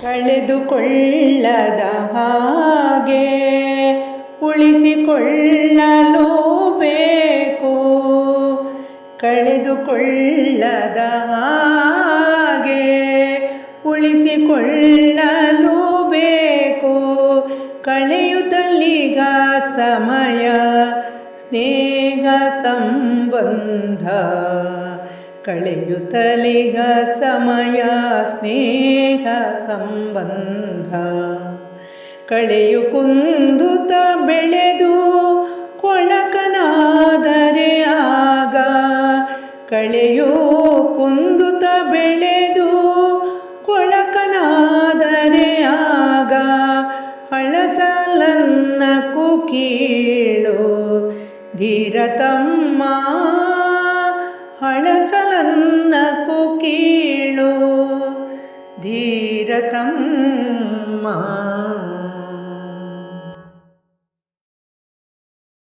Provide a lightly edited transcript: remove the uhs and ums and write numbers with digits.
ಕಳೆದುಕೊಳ್ಳದ ಹಾಗೆ ಉಳಿಸಿಕೊಳ್ಳಲು ಬೇಕು. ಕಳೆದುಕೊಳ್ಳದ ಹಾಗೆ ಉಳಿಸಿಕೊಳ್ಳಲು ಬೇಕು. ಕಳೆಯುತ್ತಲೀಗ ಸಮಯ ಸ್ನೇಹ ಸಂಬಂಧ. ಕಳೆಯುತ್ತಲೀಗ ಸಮಯ ಸ್ನೇಹ ಸಂಬಂಧ. ಕಳೆಯು ಕುಂದುತ್ತ ಬೆಳೆದು ಕೊಳಕನಾದರೆ ಆಗ. ಕಳೆಯು ಕುಂದುತ್ತ ಬೆಳೆದು ಕೊಳಕನಾದರೆ ಆಗ. ಹಳಸಲನ್ನಕ್ಕೂ ಕೀಳು ಧೀರತಮ್ಮ. ಹಳಸಲನ್ನಕ್ಕೂ ಕೀಳು ಧೀರತಮ್ಮ.